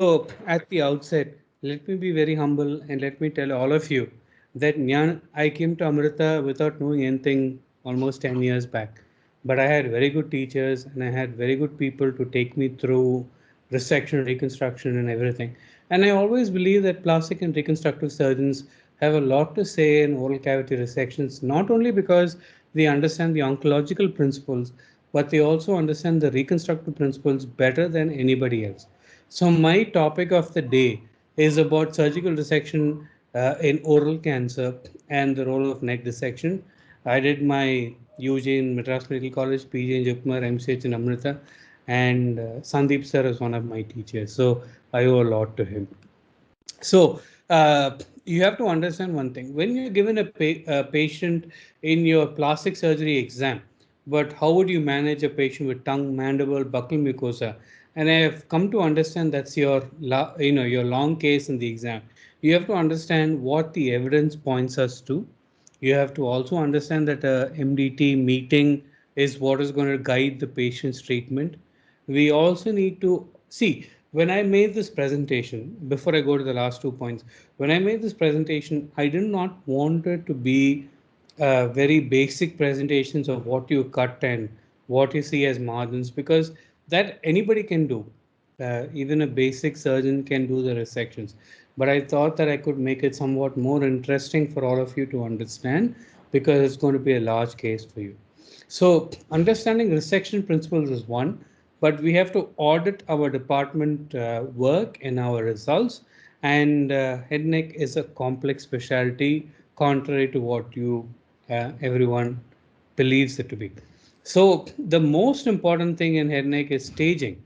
So, at the outset, let me be very humble and let me tell all of you that I came to Amrita without knowing anything almost 10 years back. But I had very good teachers and I had very good people to take me through resection, reconstruction, and everything. And I always believe that plastic and reconstructive surgeons have a lot to say in oral cavity resections, not only because they understand the oncological principles, but they also understand the reconstructive principles better than anybody else. So, my topic of the day is about surgical resection in oral cancer and the role of neck dissection. I did my UG in Madras Medical College, PG in Jupmar, MCH in Amrita, and Sandeep sir is one of my teachers. So, I owe a lot to him. So you have to understand one thing. When you're given a patient in your plastic surgery exam, but how would you manage a patient with tongue, mandible, buccal mucosa? And I have come to understand that's your long case in the exam. You have to understand what the evidence points us to. You have to also understand that a MDT meeting is what is going to guide the patient's treatment. We also need to see when I made this presentation, before I go to the last 2 points, when I made this presentation, I did not want it to be very basic presentations of what you cut and what you see as margins, because that anybody can do. Even a basic surgeon can do the resections. But I thought that I could make it somewhat more interesting for all of you to understand because it's going to be a large case for you. So, understanding resection principles is one, but we have to audit our department work and our results. And head neck is a complex specialty, contrary to what you everyone believes it to be. So, the most important thing in head neck is staging.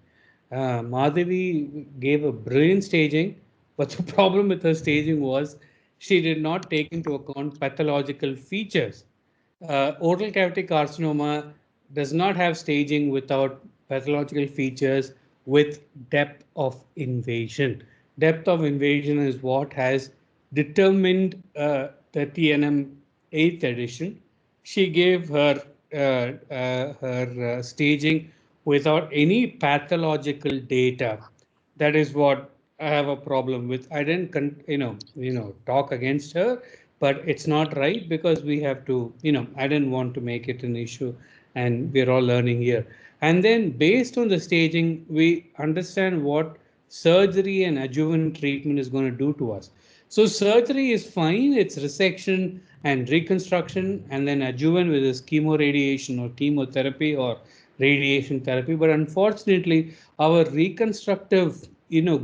Madhavi gave a brilliant staging, but the problem with her staging was she did not take into account pathological features. Oral cavity carcinoma does not have staging without pathological features with depth of invasion. Depth of invasion is what has determined the TNM 8th edition. She gave her staging without any pathological data. That is what I have a problem with. I didn't, talk against her, but it's not right because we have to, I didn't want to make it an issue, and we're all learning here. And then, based on the staging, we understand what surgery and adjuvant treatment is going to do to us. So, surgery is fine, it's resection and reconstruction, and then adjuvant with this chemoradiation or chemotherapy or radiation therapy. But unfortunately, our reconstructive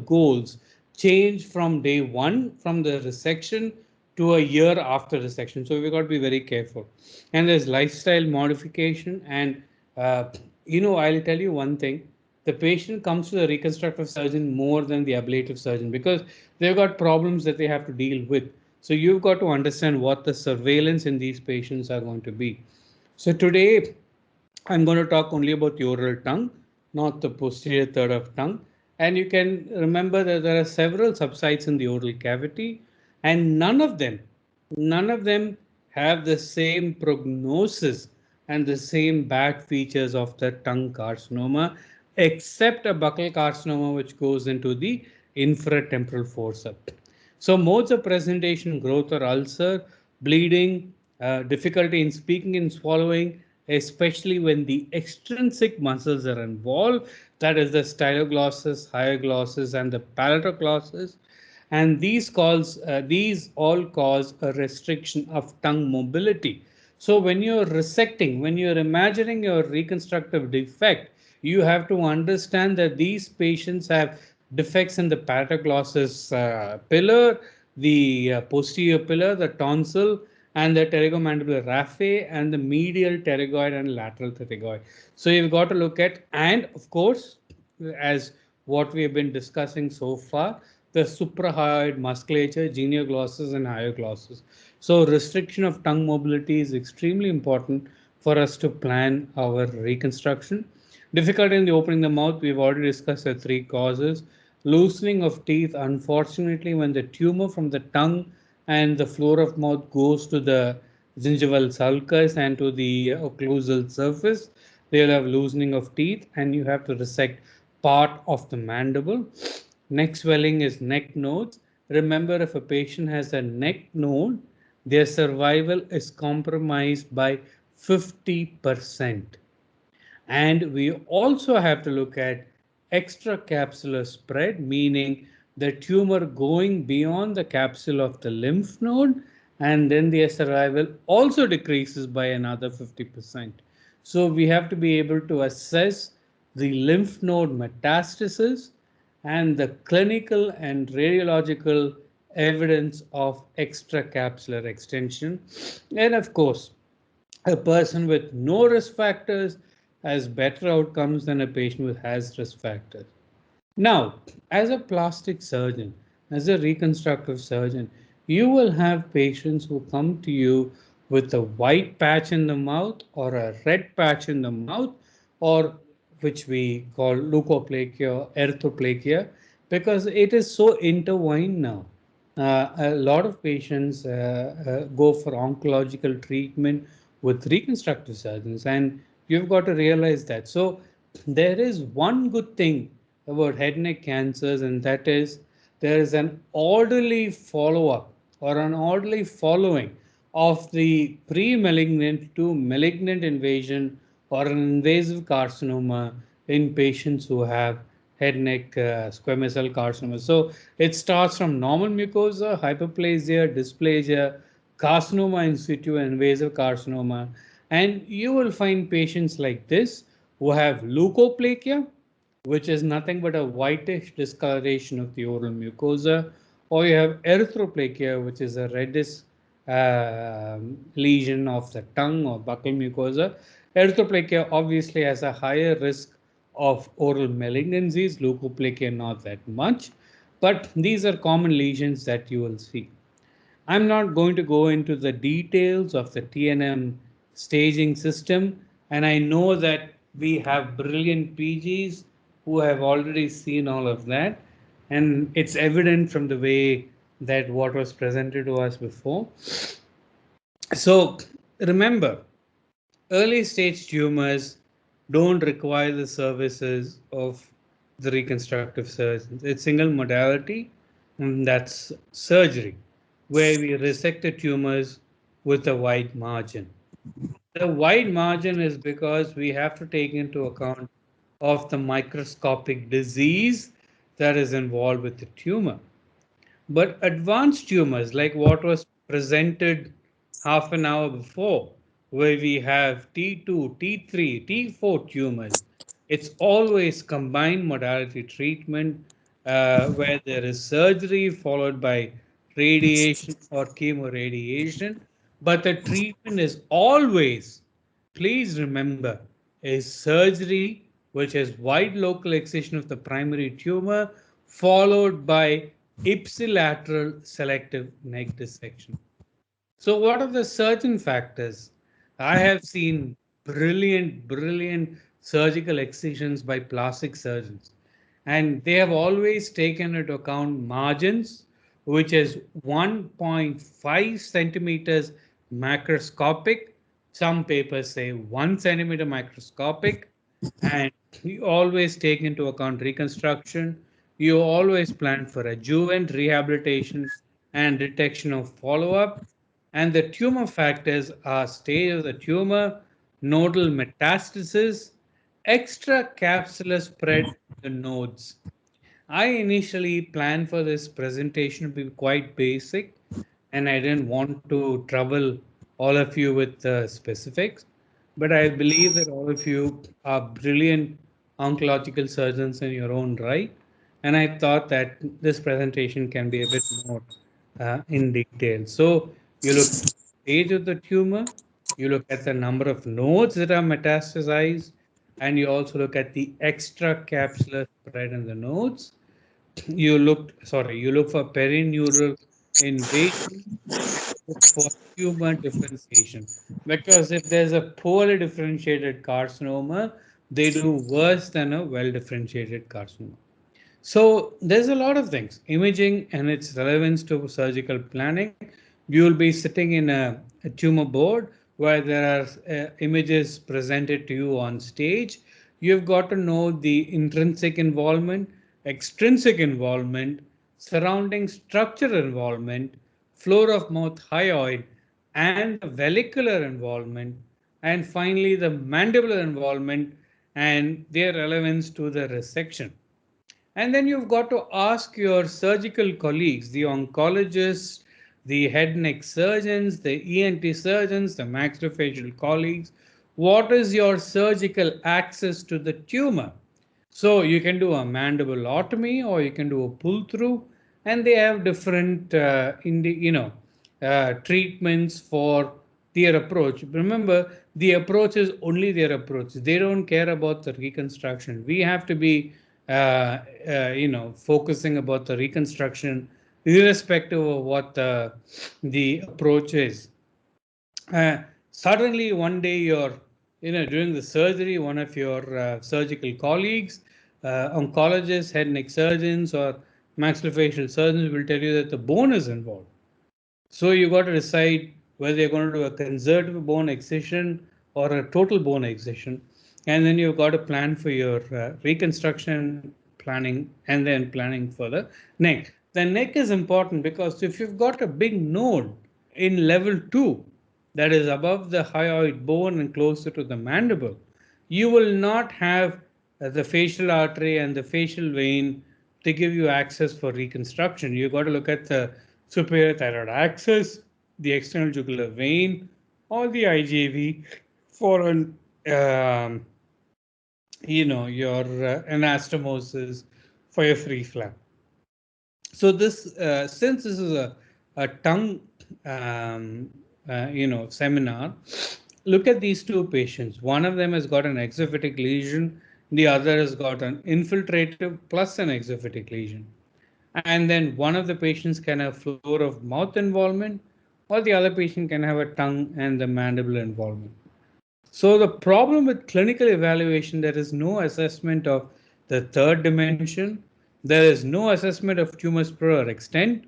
goals change from day one from the resection to a year after resection. So we've got to be very careful. And there's lifestyle modification. And I'll tell you one thing: the patient comes to the reconstructive surgeon more than the ablative surgeon because they've got problems that they have to deal with. So you've got to understand what the surveillance in these patients are going to be. So today I'm going to talk only about the oral tongue, not the posterior third of tongue. And you can remember that there are several subsites in the oral cavity, and none of them have the same prognosis and the same bad features of the tongue carcinoma, except a buccal carcinoma, which goes into the infratemporal fossa. So modes of presentation, growth or ulcer, bleeding, difficulty in speaking and swallowing, especially when the extrinsic muscles are involved, that is the styloglossus, hyoglossus, and the palatoglossus. And these all cause a restriction of tongue mobility. So when you're resecting, when you're imagining your reconstructive defect, you have to understand that these patients have defects in the palatoglossus pillar, the posterior pillar, the tonsil, and the pterygomandibular raphe, and the medial pterygoid and lateral pterygoid. So you've got to look at, and of course, as what we have been discussing so far, the suprahyoid musculature, genioglossus and hyoglossus. So restriction of tongue mobility is extremely important for us to plan our reconstruction. Difficulty in the opening the mouth, we've already discussed the three causes. Loosening of teeth, unfortunately, when the tumor from the tongue and the floor of mouth goes to the gingival sulcus and to the occlusal surface, they'll have loosening of teeth, and you have to resect part of the mandible. Neck swelling is neck nodes. Remember, if a patient has a neck node, their survival is compromised by 50%. And we also have to look at extracapsular spread, meaning the tumor going beyond the capsule of the lymph node, and then the survival also decreases by another 50%. So we have to be able to assess the lymph node metastasis and the clinical and radiological evidence of extracapsular extension. And of course, a person with no risk factors has better outcomes than a patient with has risk factors. Now, as a plastic surgeon, as a reconstructive surgeon, you will have patients who come to you with a white patch in the mouth or a red patch in the mouth, or which we call leukoplakia or erythroplakia, because it is so intertwined now. A lot of patients go for oncological treatment with reconstructive surgeons, and you've got to realize that. So, there is one good thing about head and neck cancers, and that is there is an orderly follow up or an orderly following of the pre malignant to malignant invasion or an invasive carcinoma in patients who have head neck squamous cell carcinoma. So it starts from normal mucosa, hyperplasia, dysplasia, carcinoma in situ, and invasive carcinoma. And you will find patients like this who have leukoplakia, which is nothing but a whitish discoloration of the oral mucosa, or you have erythroplakia, which is a reddish lesion of the tongue or buccal mucosa. Erythroplakia obviously has a higher risk of oral malignancies, leukoplakia not that much, but these are common lesions that you will see. I'm not going to go into the details of the TNM staging system, and I know that we have brilliant PGs who have already seen all of that, and it's evident from the way that what was presented to us before. So remember, early stage tumors don't require the services of the reconstructive surgeons. It's single modality, and that's surgery, where we resect the tumors with a wide margin. The wide margin is because we have to take into account of the microscopic disease that is involved with the tumor. But advanced tumors, like what was presented half an hour before, where we have T2, T3, T4 tumors, it's always combined modality treatment where there is surgery followed by radiation or chemoradiation. But the treatment is always, please remember, is surgery, which is wide local excision of the primary tumor, followed by ipsilateral selective neck dissection. So, what are the surgeon factors? I have seen brilliant surgical excisions by plastic surgeons, and they have always taken into account margins, which is 1.5 centimeters macroscopic. Some papers say 1 centimeter microscopic, and you always take into account reconstruction. You always plan for adjuvant rehabilitation and detection of follow-up. And the tumor factors are stage of the tumor, nodal metastasis, extracapsular spread of the nodes. I initially planned for this presentation to be quite basic, and I didn't want to trouble all of you with the specifics. But I believe that all of you are brilliant oncological surgeons in your own right, and I thought that this presentation can be a bit more in detail. So you look at the stage of the tumor, you look at the number of nodes that are metastasized, and you also look at the extracapsular spread in the nodes. You look for perineural invasion and look for tumor differentiation, because if there's a poorly differentiated carcinoma, they do worse than a well differentiated carcinoma. So there's a lot of things, imaging and its relevance to surgical planning. You will be sitting in a tumor board where there are images presented to you on stage. You've got to know the intrinsic involvement extrinsic involvement, surrounding structure involvement, floor of mouth hyoid, and the vellicular involvement, and finally the mandibular involvement and their relevance to the resection. And then you've got to ask your surgical colleagues, the oncologists, the head and neck surgeons, the ENT surgeons, the maxillofacial colleagues, what is your surgical access to the tumor? So you can do a mandibulotomy or you can do a pull through, and they have different treatments for their approach. Remember, the approach is only their approach. They don't care about the reconstruction. We have to be focusing about the reconstruction irrespective of what the approach is. Suddenly one day you're during the surgery, one of your surgical colleagues, oncologists, head and neck surgeons, or maxillofacial surgeons will tell you that the bone is involved. So you got to decide whether you're going to do a conservative bone excision or a total bone excision, and then you've got to plan for your reconstruction planning and then planning for the neck. The neck is important because if you've got a big node in level 2 that is above the hyoid bone and closer to the mandible, you will not have the facial artery and the facial vein to give you access for reconstruction. You've got to look at the superior thyroid axis, the external jugular vein, or the IJV for an your anastomosis for your free flap. So this since this is a tongue seminar, look at these two patients. One of them has got an exophytic lesion, the other has got an infiltrative plus an exophytic lesion. And then one of the patients can have floor of mouth involvement, or the other patient can have a tongue and the mandible involvement. So the problem with clinical evaluation, there is no assessment of the third dimension, there is no assessment of tumor spread or extent,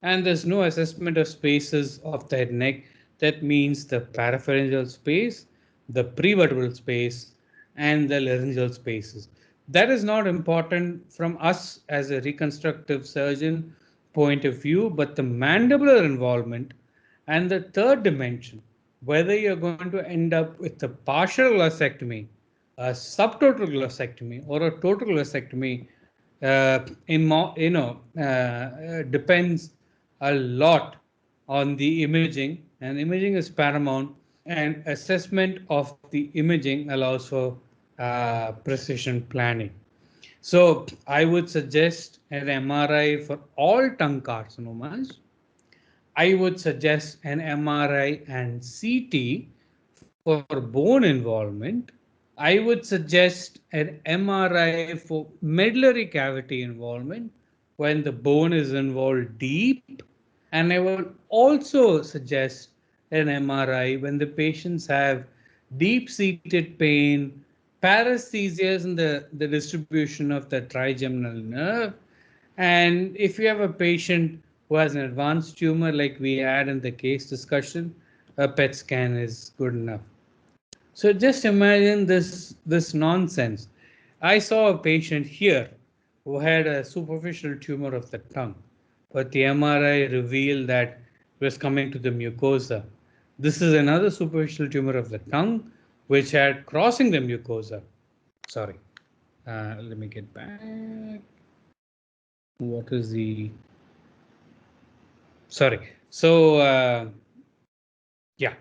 and there's no assessment of spaces of the head and neck. That means the parapharyngeal space, the prevertebral space, and the laryngeal spaces. That is not important from us as a reconstructive surgeon point of view, but the mandibular involvement and the third dimension, whether you're going to end up with a partial glossectomy, a subtotal glossectomy, or a total glossectomy, depends a lot on the imaging, and imaging is paramount, and assessment of the imaging allows for precision planning. So I would suggest an MRI for all tongue carcinomas. I would suggest an MRI and CT for bone involvement. I would suggest an MRI for medullary cavity involvement when the bone is involved deep. And I would also suggest an MRI when the patients have deep-seated pain, paresthesias in the distribution of the trigeminal nerve. And if you have a patient who has an advanced tumor like we had in the case discussion, a PET scan is good enough. So just imagine this nonsense. I saw a patient here who had a superficial tumor of the tongue, but the MRI revealed that it was coming to the mucosa. This is another superficial tumor of the tongue which had crossing the mucosa. Sorry, let me get back. What is the sorry? So yeah.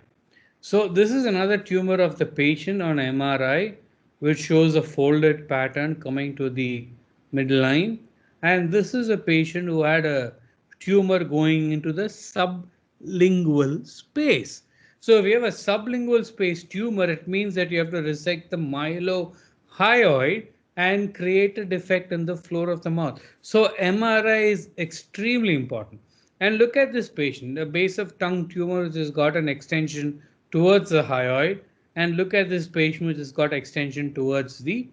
So this is another tumor of the patient on MRI, which shows a folded pattern coming to the midline. And this is a patient who had a tumor going into the sublingual space. So if you have a sublingual space tumor, it means that you have to resect the mylohyoid and create a defect in the floor of the mouth. So MRI is extremely important. And look at this patient, the base of tongue tumor which has got an extension towards the hyoid, and look at this patient which has got extension towards the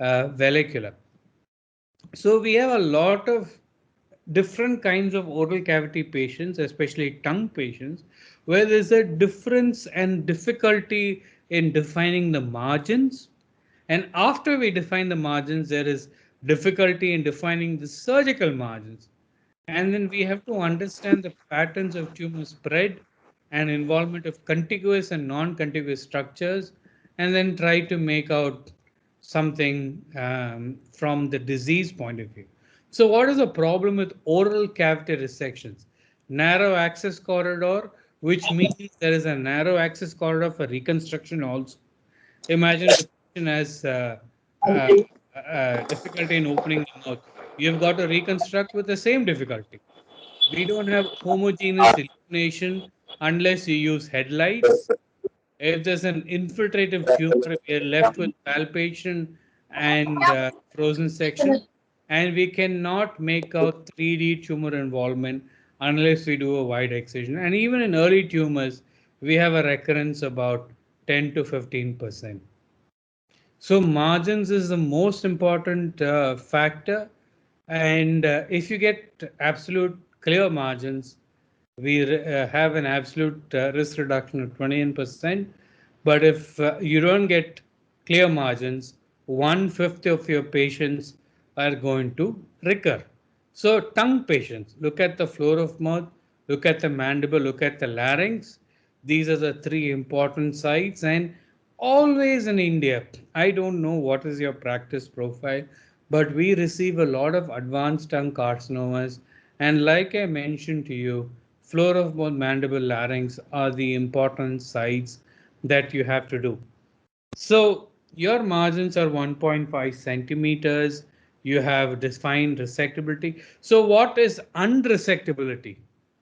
vellicular. So we have a lot of different kinds of oral cavity patients, especially tongue patients, where there's a difference and difficulty in defining the margins. And after we define the margins, there is difficulty in defining the surgical margins. And then we have to understand the patterns of tumor spread and involvement of contiguous and non-contiguous structures, and then try to make out something from the disease point of view. So what is the problem with oral cavity resections? Narrow access corridor, which means there is a narrow access corridor for reconstruction also. Imagine the patient has uh, difficulty in opening the mouth. You've got to reconstruct with the same difficulty. We don't have homogeneous illumination unless you use headlights. If there's an infiltrative tumor, we are left with palpation and frozen section, and we cannot make out 3D tumor involvement unless we do a wide excision. And even in early tumors, we have a recurrence about 10 to 15%. So margins is the most important factor, and if you get absolute clear margins, we have an absolute risk reduction of 21%. But if you don't get clear margins, 1/5 of your patients are going to recur. So tongue patients, look at the floor of mouth, look at the mandible, look at the larynx. These are the three important sites. And always in India, I don't know what is your practice profile, but we receive a lot of advanced tongue carcinomas. And like I mentioned to you, floor of both mandible, larynx are the important sites that you have to do. So your margins are 1.5 centimeters. You have defined resectability. So what is unresectability?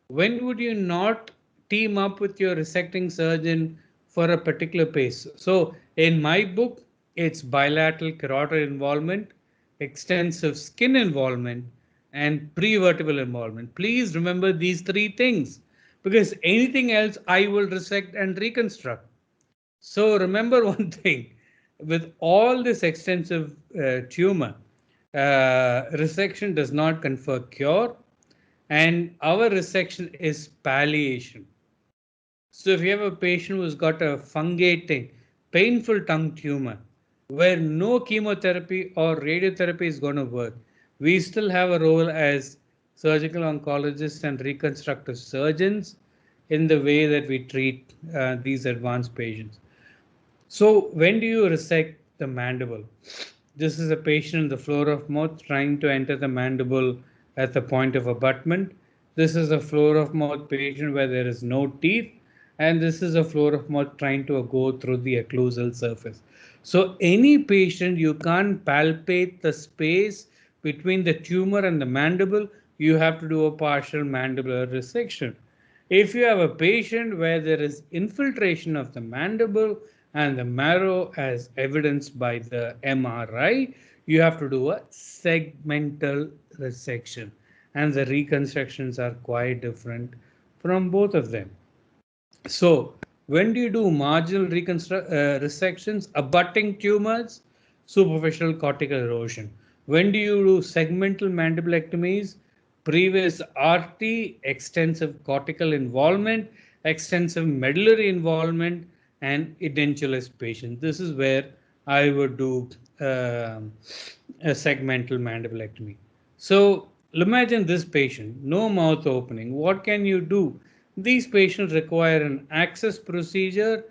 When would you not team up with your resecting surgeon for a particular case? So in my book, it's bilateral carotid involvement, extensive skin involvement, and prevertebral involvement. Please remember these three things, because anything else I will resect and reconstruct. So remember one thing, with all this extensive tumor, resection does not confer cure, and our resection is palliation. So if you have a patient who's got a fungating, painful tongue tumor, where no chemotherapy or radiotherapy is going to work, we still have a role as surgical oncologists and reconstructive surgeons in the way that we treat these advanced patients. So when do you resect the mandible? This is a patient in the floor of mouth trying to enter the mandible at the point of abutment. This is a floor of mouth patient where there is no teeth, and this is a floor of mouth trying to go through the occlusal surface. So any patient, you can't palpate the space between the tumor and the mandible, you have to do a partial mandibular resection. If you have a patient where there is infiltration of the mandible and the marrow as evidenced by the MRI, you have to do a segmental resection, and the reconstructions are quite different from both of them. So when do you do marginal resections? Abutting tumors, superficial cortical erosion. When do you do segmental mandibulectomies? Previous RT, extensive cortical involvement, extensive medullary involvement, and edentulous patient. This is where I would do a segmental mandibulectomy. So imagine this patient, no mouth opening. What can you do? These patients require an access procedure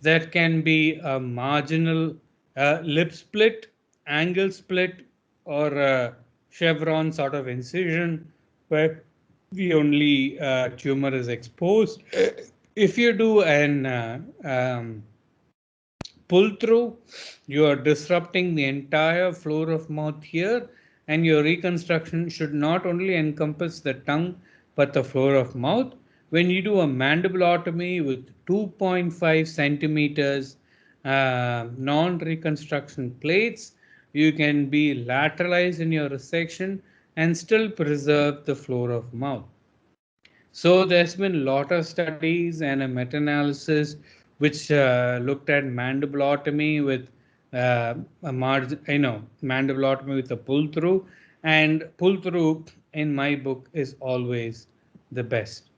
that can be a marginal lip split, angle split, or a chevron sort of incision where the only tumor is exposed. If you do an pull through, you are disrupting the entire floor of mouth here, and your reconstruction should not only encompass the tongue but the floor of mouth. When you do a mandibulotomy with 2.5 centimeters non-reconstruction plates, you can be lateralized in your resection and still preserve the floor of mouth. So there's been a lot of studies and a meta-analysis which looked at mandibulotomy with a margin, mandibulotomy with a pull-through, and pull-through in my book is always the best.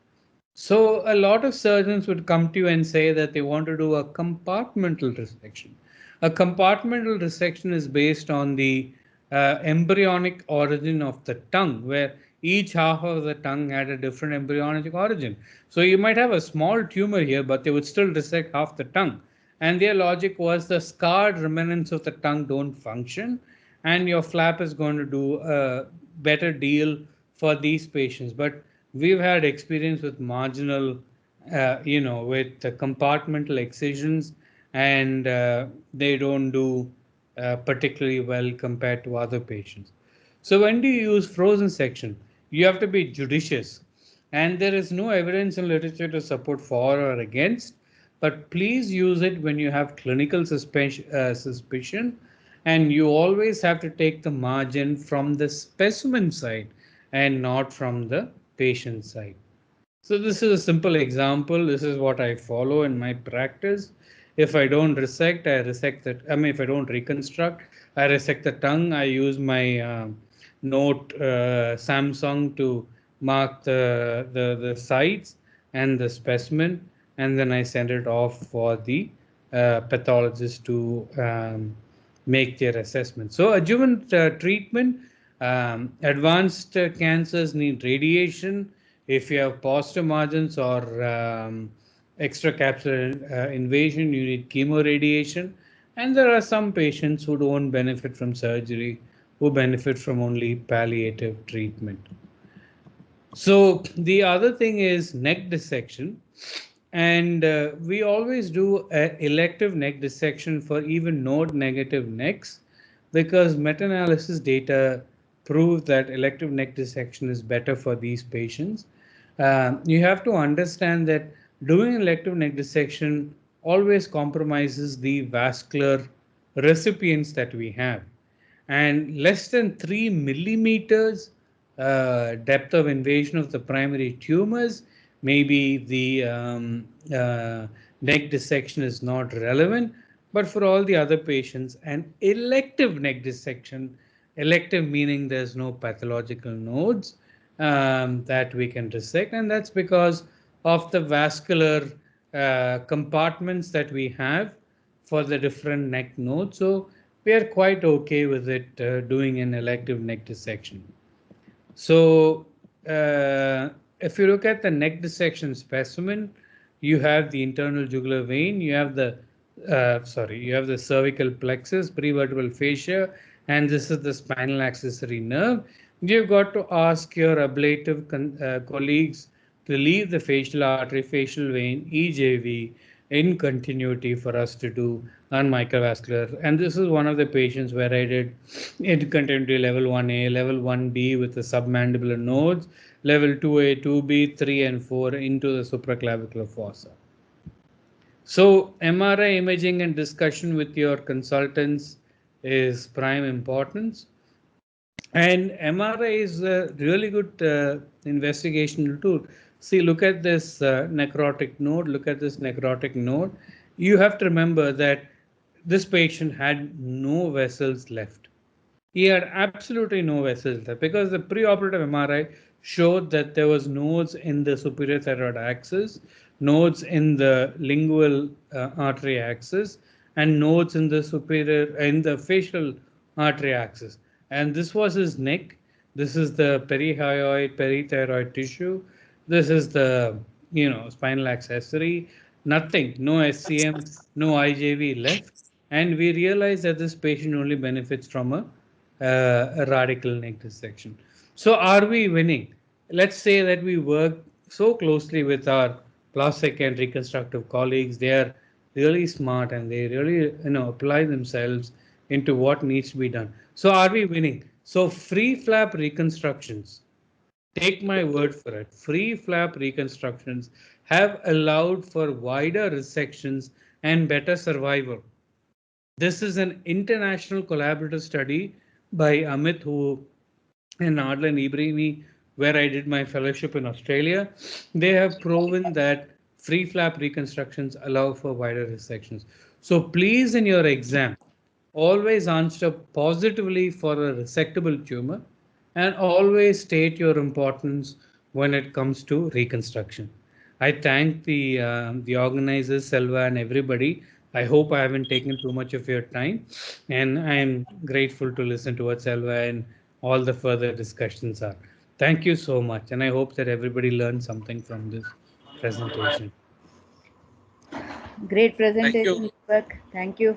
So a lot of surgeons would come to you and say that they want to do a compartmental resection. A compartmental resection is based on the embryonic origin of the tongue, where each half of the tongue had a different embryonic origin. So you might have a small tumor here, but they would still dissect half the tongue. And their logic was the scarred remnants of the tongue don't function, and your flap is going to do a better deal for these patients. But we've had experience with marginal, with compartmental excisions, and they don't do particularly well compared to other patients. So when do you use frozen section? You have to be judicious. And there is no evidence in literature to support for or against, but please use it when you have clinical suspicion, and you always have to take the margin from the specimen side and not from the patient side. So this is a simple example. This is what I follow in my practice. If I don't resect, I resect that. I mean, if I don't reconstruct, I resect the tongue. I use my Note Samsung to mark the sites and the specimen, and then I send it off for the pathologist to make their assessment. So adjuvant treatment, advanced cancers need radiation. If you have positive margins or extracapsular invasion, you need chemoradiation. And there are some patients who don't benefit from surgery, who benefit from only palliative treatment. So the other thing is neck dissection. And we always do an elective neck dissection for even node negative necks, because meta-analysis data prove that elective neck dissection is better for these patients. You have to understand that doing elective neck dissection always compromises the vascular recipients that we have, and less than 3 millimeters depth of invasion of the primary tumors, maybe the neck dissection is not relevant. But for all the other patients, an elective neck dissection, elective meaning there's no pathological nodes that we can dissect, and that's because of the vascular compartments that we have for the different neck nodes. So we are quite okay with it doing an elective neck dissection. So if you look at the neck dissection specimen, you have the internal jugular vein, you have the you have the cervical plexus, prevertebral fascia, and this is the spinal accessory nerve. You've got to ask your ablative colleagues to leave the facial artery, facial vein, EJV in continuity for us to do on microvascular. And this is one of the patients where I did in continuity level 1A, level 1B with the submandibular nodes, level 2A, 2B, 3 and 4 into the supraclavicular fossa. So MRI imaging and discussion with your consultants is prime importance. And MRI is a really good investigational tool. See, look at this necrotic node, look at this necrotic node. You have to remember that this patient had no vessels left. He had absolutely no vessels left because the preoperative MRI showed that there was nodes in the superior thyroid axis, nodes in the lingual artery axis, and nodes in the facial artery axis. And this was his neck. This is the perihyoid, perithyroid tissue. This is the spinal accessory. Nothing, no SCM, no IJV left. And we realized that this patient only benefits from a radical neck dissection. So are we winning? Let's say that we work so closely with our plastic and reconstructive colleagues. They are really smart and they really apply themselves into what needs to be done. So are we winning? So free flap reconstructions, take my word for it, free flap reconstructions have allowed for wider resections and better survival. This is an international collaborative study by Amit and Adlan Ibrahimi, where I did my fellowship in Australia. They have proven that free flap reconstructions allow for wider resections. So please, in your exam, always answer positively for a resectable tumor and always state your importance when it comes to reconstruction. I thank the organizers, Selva, and everybody. I hope I haven't taken too much of your time, and I am grateful to listen to what Selva and all the further discussions are. Thank you so much, and I hope that everybody learned something from this presentation. Great Thank you. presentation, Deepak. Thank you.